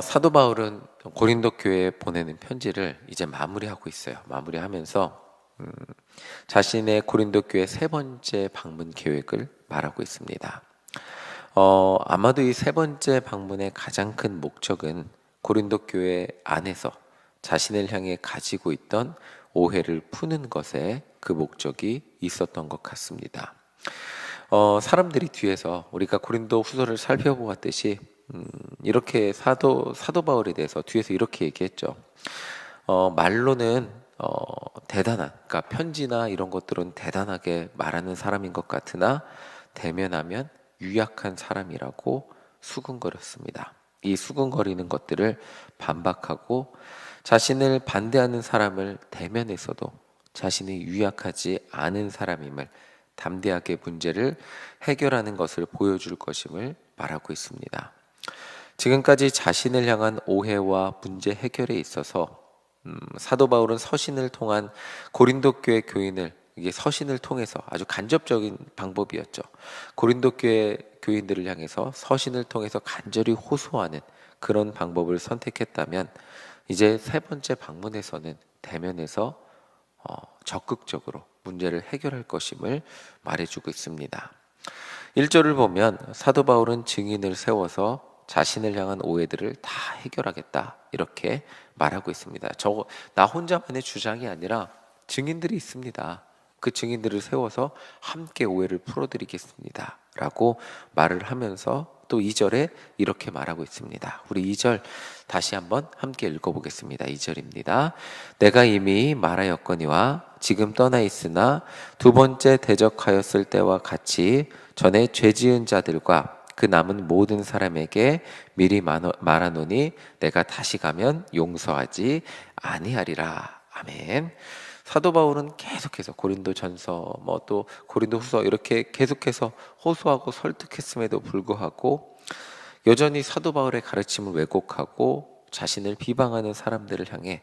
사도 바울은 고린도 교회에 보내는 편지를 이제 마무리하고 있어요. 마무리하면서 자신의 고린도 교회 세 번째 방문 계획을 말하고 있습니다. 아마도 이 세 번째 방문의 가장 큰 목적은 고린도 교회 안에서 자신을 향해 가지고 있던 오해를 푸는 것에 그 목적이 있었던 것 같습니다. 사람들이 뒤에서 우리가 고린도 후서를 살펴보았듯이 이렇게 사도 바울에 대해서 뒤에서 이렇게 얘기했죠. 말로는 대단한, 그러니까 편지나 이런 것들은 대단하게 말하는 사람인 것 같으나 대면하면 유약한 사람이라고 수군거렸습니다. 이 수군거리는 것들을 반박하고 자신을 반대하는 사람을 대면에서도 자신이 유약하지 않은 사람임을 담대하게 문제를 해결하는 것을 보여줄 것임을 말하고 있습니다. 지금까지 자신을 향한 오해와 문제 해결에 있어서 사도 바울은 서신을 통한 고린도 교회 교인을, 이게 서신을 통해서 아주 간접적인 방법이었죠. 고린도 교회 교인들을 향해서 서신을 통해서 간절히 호소하는 그런 방법을 선택했다면 이제 세 번째 방문에서는 대면에서 적극적으로 문제를 해결할 것임을 말해주고 있습니다. 1절을 보면 사도 바울은 증인을 세워서 자신을 향한 오해들을 다 해결하겠다 이렇게 말하고 있습니다. 나 혼자만의 주장이 아니라 증인들이 있습니다. 그 증인들을 세워서 함께 오해를 풀어드리겠습니다 라고 말을 하면서 또 2절에 이렇게 말하고 있습니다. 우리 2절 다시 한번 함께 읽어보겠습니다. 2절입니다. 내가 이미 말하였거니와 지금 떠나 있으나 두 번째 대적하였을 때와 같이 전에 죄지은 자들과 그 남은 모든 사람에게 미리 말하노니 내가 다시 가면 용서하지 아니하리라. 아멘. 사도 바울은 계속해서 고린도전서 또 고린도후서 이렇게 계속해서 호소하고 설득했음에도 불구하고 여전히 사도 바울의 가르침을 왜곡하고 자신을 비방하는 사람들을 향해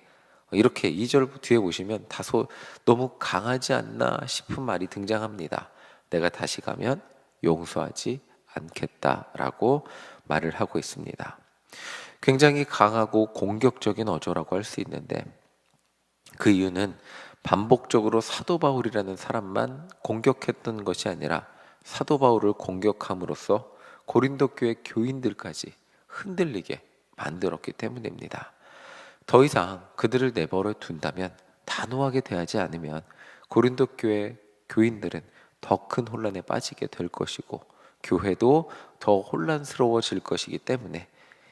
이렇게 2절 뒤에 보시면 다소 너무 강하지 않나 싶은 말이 등장합니다. 내가 다시 가면 용서하지 않겠다라고 말을 하고 있습니다. 굉장히 강하고 공격적인 어조라고 할 수 있는데 그 이유는 반복적으로 사도 바울이라는 사람만 공격했던 것이 아니라 사도 바울을 공격함으로써 고린도 교회 교인들까지 흔들리게 만들었기 때문입니다. 더 이상 그들을 내버려 둔다면, 단호하게 대하지 않으면 고린도 교회 교인들은 더 큰 혼란에 빠지게 될 것이고 교회도 더 혼란스러워질 것이기 때문에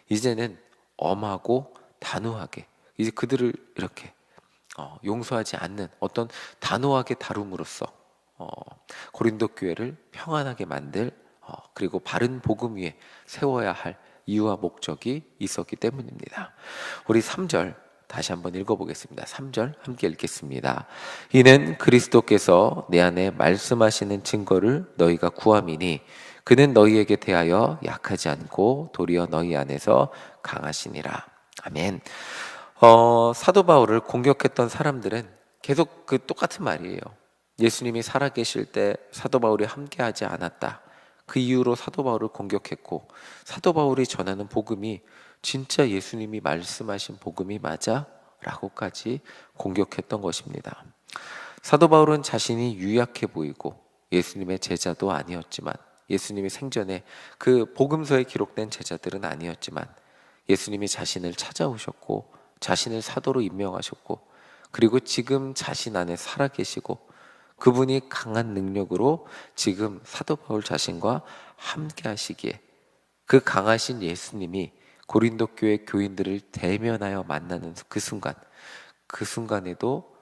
이제는 엄하고 단호하게 이제 그들을 이렇게 용서하지 않는 어떤 단호하게 다룸으로써 고린도 교회를 평안하게 만들 그리고 바른 복음 위에 세워야 할 이유와 목적이 있었기 때문입니다. 우리 3절 다시 한번 읽어보겠습니다. 3절 함께 읽겠습니다. 이는 그리스도께서 내 안에 말씀하시는 증거를 너희가 구함이니 그는 너희에게 대하여 약하지 않고 도리어 너희 안에서 강하시니라. 아멘. 사도 바울을 공격했던 사람들은 계속 그 똑같은 말이에요. 예수님이 살아계실 때 사도 바울이 함께하지 않았다. 그 이유로 사도 바울을 공격했고 사도 바울이 전하는 복음이 진짜 예수님이 말씀하신 복음이 맞아? 라고까지 공격했던 것입니다. 사도 바울은 자신이 유약해 보이고 예수님의 제자도 아니었지만, 예수님이 생전에 그 복음서에 기록된 제자들은 아니었지만 예수님이 자신을 찾아오셨고 자신을 사도로 임명하셨고 그리고 지금 자신 안에 살아계시고 그분이 강한 능력으로 지금 사도 바울 자신과 함께 하시기에 그 강하신 예수님이 고린도 교회 교인들을 대면하여 만나는 그 순간에도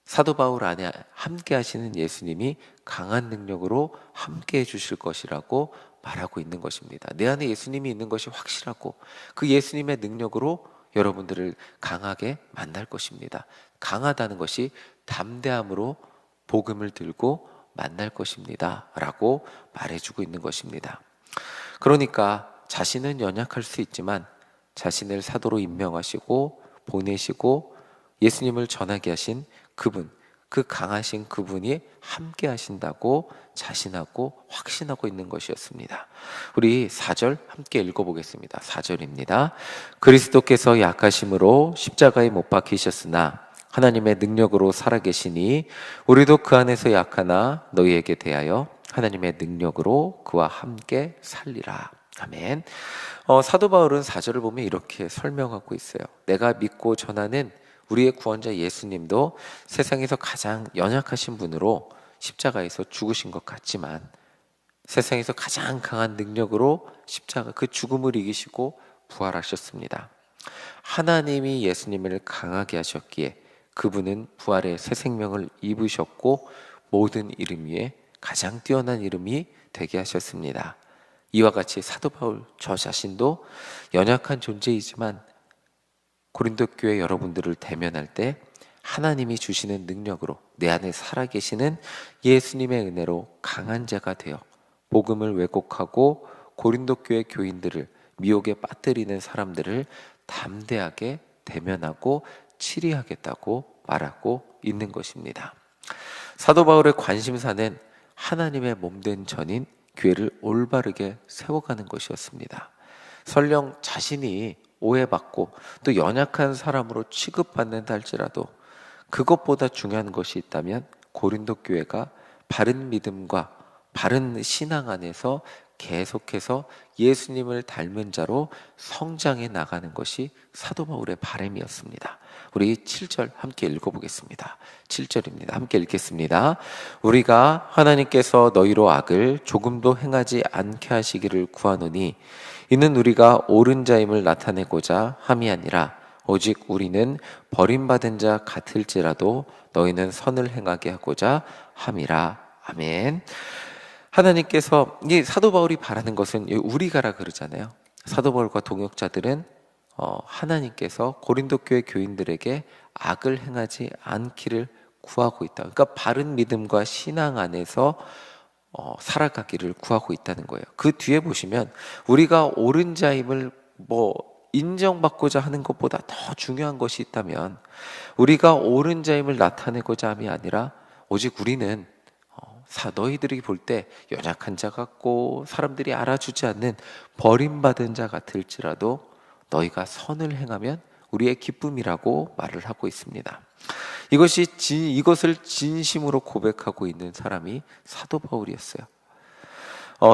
사도 바울 안에 함께 하시는 예수님이 강한 능력으로 함께 해주실 것이라고 말하고 있는 것입니다. 내 안에 예수님이 있는 것이 확실하고 그 예수님의 능력으로 여러분들을 강하게 만날 것입니다. 강하다는 것이 담대함으로 복음을 들고 만날 것입니다 라고 말해주고 있는 것입니다. 그러니까 자신은 연약할 수 있지만 자신을 사도로 임명하시고 보내시고 예수님을 전하게 하신 그분, 그 강하신 그분이 함께 하신다고 자신하고 확신하고 있는 것이었습니다. 우리 4절 함께 읽어보겠습니다. 4절입니다. 그리스도께서 약하심으로 십자가에 못 박히셨으나 하나님의 능력으로 살아계시니 우리도 그 안에서 약하나 너희에게 대하여 하나님의 능력으로 그와 함께 살리라. 아멘. 사도 바울은 4절을 보면 이렇게 설명하고 있어요. 내가 믿고 전하는 우리의 구원자 예수님도 세상에서 가장 연약하신 분으로 십자가에서 죽으신 것 같지만 세상에서 가장 강한 능력으로 십자가 그 죽음을 이기시고 부활하셨습니다. 하나님이 예수님을 강하게 하셨기에 그분은 부활의 새 생명을 입으셨고 모든 이름 위에 가장 뛰어난 이름이 되게 하셨습니다. 이와 같이 사도 바울 저 자신도 연약한 존재이지만 고린도 교회 여러분들을 대면할 때 하나님이 주시는 능력으로 내 안에 살아계시는 예수님의 은혜로 강한 자가 되어 복음을 왜곡하고 고린도 교회 교인들을 미혹에 빠뜨리는 사람들을 담대하게 대면하고 치리하겠다고 말하고 있는 것입니다. 사도 바울의 관심사는 하나님의 몸된 전인 교회를 올바르게 세워가는 것이었습니다. 설령 자신이 오해받고 또 연약한 사람으로 취급받는다 할지라도 그것보다 중요한 것이 있다면 고린도 교회가 바른 믿음과 바른 신앙 안에서 계속해서 예수님을 닮은 자로 성장해 나가는 것이 사도 바울의 바람이었습니다. 우리 7절 함께 읽어보겠습니다. 7절입니다. 함께 읽겠습니다. 우리가 하나님께서 너희로 악을 조금도 행하지 않게 하시기를 구하노니 이는 우리가 옳은 자임을 나타내고자 함이 아니라 오직 우리는 버림받은 자 같을지라도 너희는 선을 행하게 하고자 함이라. 아멘. 하나님께서 이 사도 바울이 바라는 것은 우리가라 그러잖아요. 사도 바울과 동역자들은 하나님께서 고린도 교회 교인들에게 악을 행하지 않기를 구하고 있다. 그러니까 바른 믿음과 신앙 안에서 살아가기를 구하고 있다는 거예요. 그 뒤에 보시면 우리가 옳은 자임을 인정받고자 하는 것보다 더 중요한 것이 있다면 우리가 옳은 자임을 나타내고자 함이 아니라 오직 우리는 너희들이 볼 때 연약한 자 같고 사람들이 알아주지 않는 버림받은 자 같을지라도 너희가 선을 행하면 우리의 기쁨이라고 말을 하고 있습니다. 이것을 진심으로 고백하고 있는 사람이 사도 바울이었어요.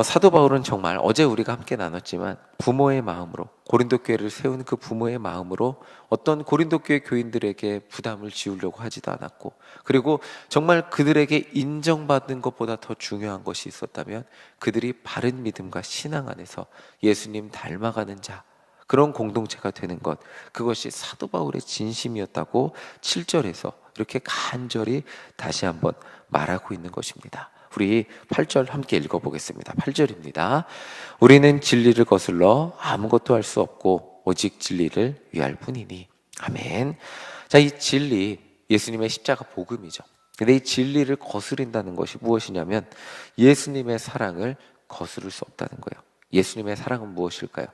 사도 바울은 정말 어제 우리가 함께 나눴지만 부모의 마음으로 고린도 교회를 세운 그 부모의 마음으로 어떤 고린도 교회 교인들에게 부담을 지우려고 하지도 않았고 그리고 정말 그들에게 인정받는 것보다 더 중요한 것이 있었다면 그들이 바른 믿음과 신앙 안에서 예수님 닮아가는 자 그런 공동체가 되는 것 그것이 사도 바울의 진심이었다고 7절에서 이렇게 간절히 다시 한번 말하고 있는 것입니다. 우리 8절 함께 읽어보겠습니다. 8절입니다. 우리는 진리를 거슬러 아무것도 할 수 없고 오직 진리를 위할 뿐이니. 아멘. 자, 이 진리 예수님의 십자가 복음이죠. 근데 이 진리를 거스린다는 것이 무엇이냐면 예수님의 사랑을 거스를 수 없다는 거예요. 예수님의 사랑은 무엇일까요?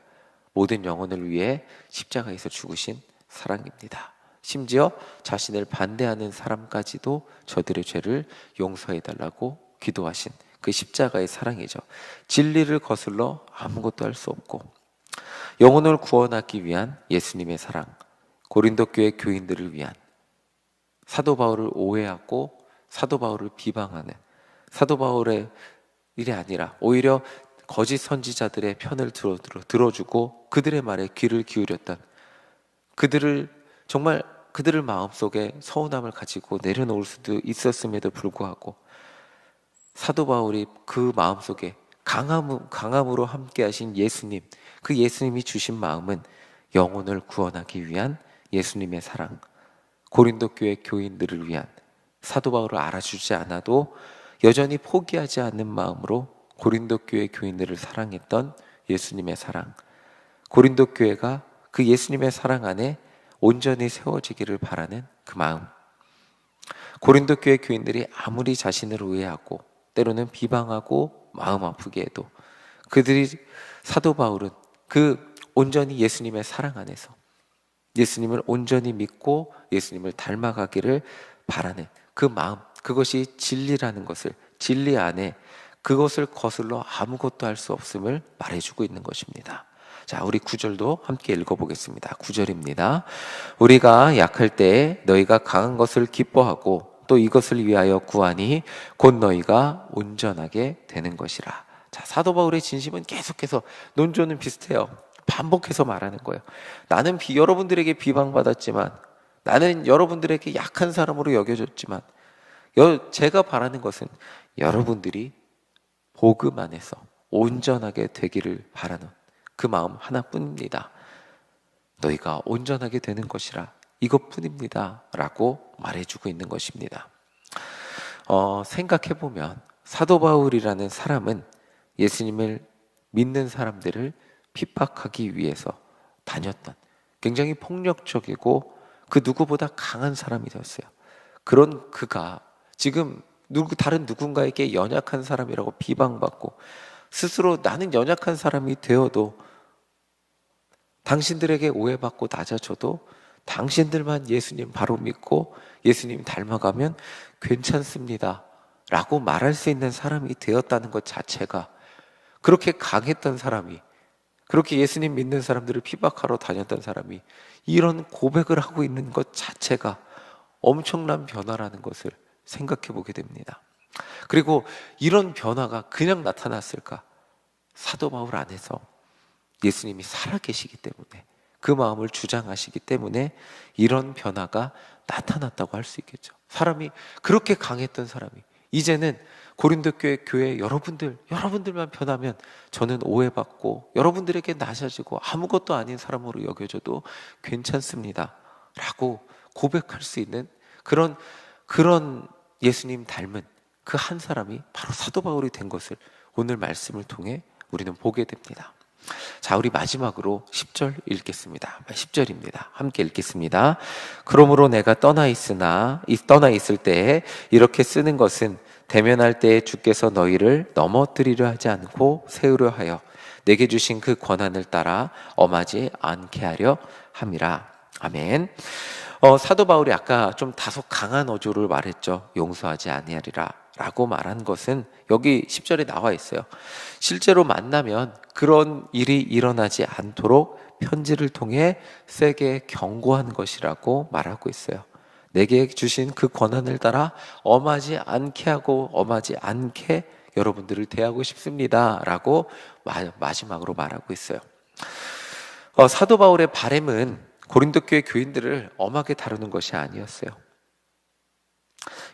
모든 영혼을 위해 십자가에서 죽으신 사랑입니다. 심지어 자신을 반대하는 사람까지도 저들의 죄를 용서해달라고 기도하신 그 십자가의 사랑이죠. 진리를 거슬러 아무것도 할 수 없고 영혼을 구원하기 위한 예수님의 사랑, 고린도 교회 교인들을 위한 사도 바울을 오해하고 사도 바울을 비방하는 사도 바울의 일이 아니라 오히려 거짓 선지자들의 편을 들어주고 그들의 말에 귀를 기울였던 그들을 정말 그들을 마음속에 서운함을 가지고 내려놓을 수도 있었음에도 불구하고 사도 바울이 그 마음속에 강함으로 함께 하신 예수님, 그 예수님이 주신 마음은 영혼을 구원하기 위한 예수님의 사랑, 고린도 교회 교인들을 위한 사도 바울을 알아주지 않아도 여전히 포기하지 않는 마음으로 고린도 교회 교인들을 사랑했던 예수님의 사랑, 고린도 교회가 그 예수님의 사랑 안에 온전히 세워지기를 바라는 그 마음, 고린도 교회 교인들이 아무리 자신을 오해하고 때로는 비방하고 마음 아프게 해도 그들이 사도 바울은 그 온전히 예수님의 사랑 안에서 예수님을 온전히 믿고 예수님을 닮아가기를 바라는 그 마음, 그것이 진리라는 것을, 진리 안에 그것을 거슬러 아무것도 할 수 없음을 말해주고 있는 것입니다. 자, 우리 9절도 함께 읽어보겠습니다. 9절입니다. 우리가 약할 때에 너희가 강한 것을 기뻐하고 또 이것을 위하여 구하니 곧 너희가 온전하게 되는 것이라. 자, 사도 바울의 진심은 계속해서, 논조는 비슷해요. 반복해서 말하는 거예요. 나는 여러분들에게 비방받았지만, 나는 여러분들에게 약한 사람으로 여겨졌지만, 제가 바라는 것은 여러분들이 복음 안에서 온전하게 되기를 바라는 그 마음 하나뿐입니다. 너희가 온전하게 되는 것이라, 이것뿐입니다 라고 말해주고 있는 것입니다. 생각해보면 사도 바울이라는 사람은 예수님을 믿는 사람들을 핍박하기 위해서 다녔던, 굉장히 폭력적이고 그 누구보다 강한 사람이 되었어요. 그런 그가 지금 다른 누군가에게 연약한 사람이라고 비방받고, 스스로 나는 연약한 사람이 되어도 당신들에게 오해받고 낮아져도 당신들만 예수님 바로 믿고 예수님 닮아가면 괜찮습니다 라고 말할 수 있는 사람이 되었다는 것 자체가, 그렇게 강했던 사람이, 그렇게 예수님 믿는 사람들을 피박하러 다녔던 사람이 이런 고백을 하고 있는 것 자체가 엄청난 변화라는 것을 생각해 보게 됩니다. 그리고 이런 변화가 그냥 나타났을까? 사도 바울 안에서 예수님이 살아계시기 때문에, 그 마음을 주장하시기 때문에 이런 변화가 나타났다고 할 수 있겠죠. 사람이, 그렇게 강했던 사람이 이제는 고린도 교회 여러분들만 변하면 저는 오해받고 여러분들에게 낮아지고 아무것도 아닌 사람으로 여겨져도 괜찮습니다 라고 고백할 수 있는 그런 예수님 닮은 그 한 사람이 바로 사도 바울이 된 것을 오늘 말씀을 통해 우리는 보게 됩니다. 자, 우리 마지막으로 10절 읽겠습니다. 10절입니다. 함께 읽겠습니다. 그러므로 내가 떠나 있을 때에 이렇게 쓰는 것은 대면할 때에 주께서 너희를 넘어뜨리려 하지 않고 세우려 하여 내게 주신 그 권한을 따라 엄하지 않게 하려 함이라. 아멘. 사도 바울이 아까 좀 다소 강한 어조를 말했죠. 용서하지 아니하리라 라고 말한 것은 여기 10절에 나와 있어요. 실제로 만나면 그런 일이 일어나지 않도록 편지를 통해 세게 경고한 것이라고 말하고 있어요. 내게 주신 그 권한을 따라 엄하지 않게 하고 엄하지 않게 여러분들을 대하고 싶습니다 라고 마지막으로 말하고 있어요. 사도 바울의 바람은 고린도 교회 교인들을 엄하게 다루는 것이 아니었어요.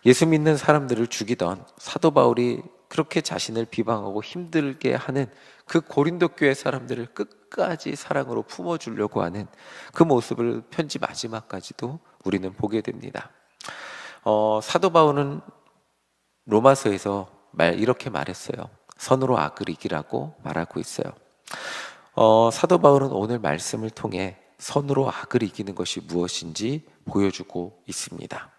예수 믿는 사람들을 죽이던 사도 바울이 그렇게 자신을 비방하고 힘들게 하는 그 고린도 교회 사람들을 끝까지 사랑으로 품어주려고 하는 그 모습을 편지 마지막까지도 우리는 보게 됩니다. 사도 바울은 로마서에서 이렇게 말했어요. 선으로 악을 이기라고 말하고 있어요. 사도 바울은 오늘 말씀을 통해 선으로 악을 이기는 것이 무엇인지 보여주고 있습니다.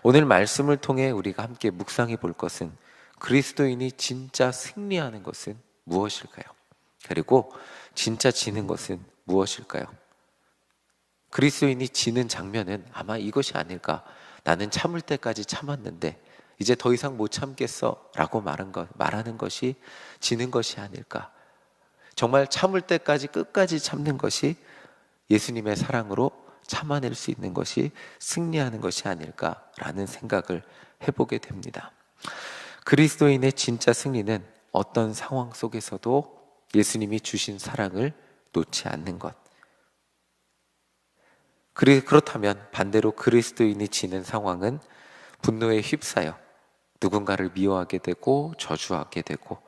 오늘 말씀을 통해 우리가 함께 묵상해 볼 것은 그리스도인이 진짜 승리하는 것은 무엇일까요? 그리고 진짜 지는 것은 무엇일까요? 그리스도인이 지는 장면은 아마 이것이 아닐까. 나는 참을 때까지 참았는데 이제 더 이상 못 참겠어 라고 말하는 것이 지는 것이 아닐까. 정말 참을 때까지 끝까지 참는 것이 예수님의 사랑으로 참아낼 수 있는 것이 승리하는 것이 아닐까라는 생각을 해보게 됩니다. 그리스도인의 진짜 승리는 어떤 상황 속에서도 예수님이 주신 사랑을 놓지 않는 것. 그렇다면 반대로 그리스도인이 지는 상황은 분노에 휩싸여 누군가를 미워하게 되고 저주하게 되고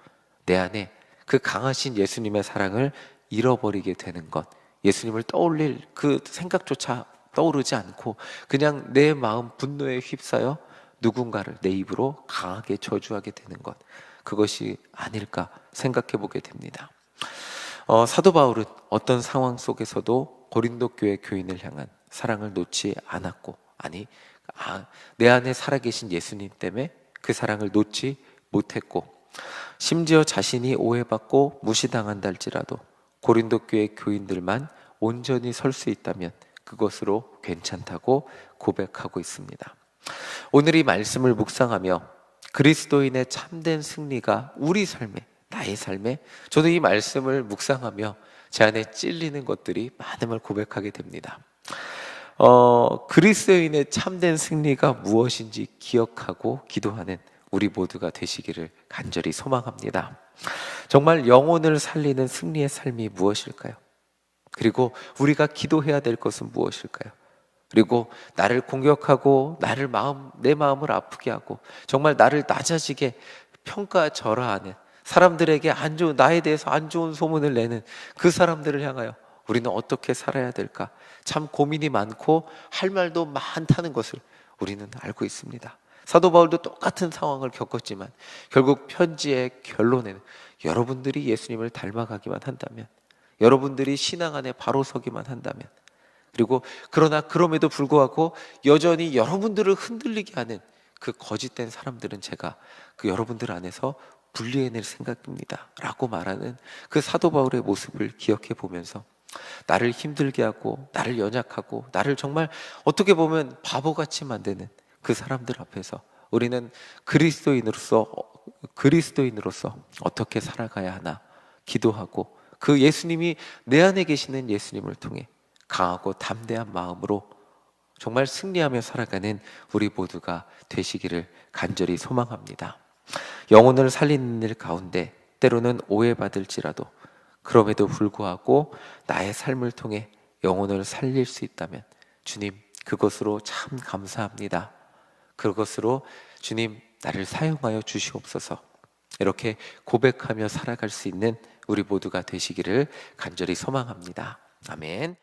내 안에 그 강하신 예수님의 사랑을 잃어버리게 되는 것. 예수님을 떠올릴 그 생각조차 떠오르지 않고 그냥 내 마음 분노에 휩싸여 누군가를 내 입으로 강하게 저주하게 되는 것. 그것이 아닐까 생각해 보게 됩니다. 사도 바울은 어떤 상황 속에서도 고린도 교회 교인을 향한 사랑을 놓지 않았고, 내 안에 살아계신 예수님 때문에 그 사랑을 놓지 못했고, 심지어 자신이 오해받고 무시당한다 할지라도 고린도 교회 교인들만 온전히 설 수 있다면 그것으로 괜찮다고 고백하고 있습니다. 오늘 이 말씀을 묵상하며 그리스도인의 참된 승리가 우리 삶에, 나의 삶에, 저도 이 말씀을 묵상하며 제 안에 찔리는 것들이 많음을 고백하게 됩니다. 그리스도인의 참된 승리가 무엇인지 기억하고 기도하는 우리 모두가 되시기를 간절히 소망합니다. 정말 영혼을 살리는 승리의 삶이 무엇일까요? 그리고 우리가 기도해야 될 것은 무엇일까요? 그리고 나를 공격하고 내 마음을 아프게 하고 정말 나를 낮아지게 평가절하하는 사람들에게 나에 대해서 안 좋은 소문을 내는 그 사람들을 향하여 우리는 어떻게 살아야 될까? 참 고민이 많고 할 말도 많다는 것을 우리는 알고 있습니다. 사도 바울도 똑같은 상황을 겪었지만 결국 편지의 결론에는 여러분들이 예수님을 닮아가기만 한다면, 여러분들이 신앙 안에 바로 서기만 한다면, 그리고 그러나 그럼에도 불구하고 여전히 여러분들을 흔들리게 하는 그 거짓된 사람들은 제가 그 여러분들 안에서 분리해낼 생각입니다 라고 말하는 그 사도 바울의 모습을 기억해 보면서 나를 힘들게 하고 나를 연약하고 나를 정말 어떻게 보면 바보같이 만드는 그 사람들 앞에서 우리는 그리스도인으로서 어떻게 살아가야 하나 기도하고 그 예수님이 내 안에 계시는 예수님을 통해 강하고 담대한 마음으로 정말 승리하며 살아가는 우리 모두가 되시기를 간절히 소망합니다. 영혼을 살리는 일 가운데 때로는 오해받을지라도 그럼에도 불구하고 나의 삶을 통해 영혼을 살릴 수 있다면 주님 그것으로 참 감사합니다. 그것으로 주님 나를 사용하여 주시옵소서. 이렇게 고백하며 살아갈 수 있는 우리 모두가 되시기를 간절히 소망합니다. 아멘.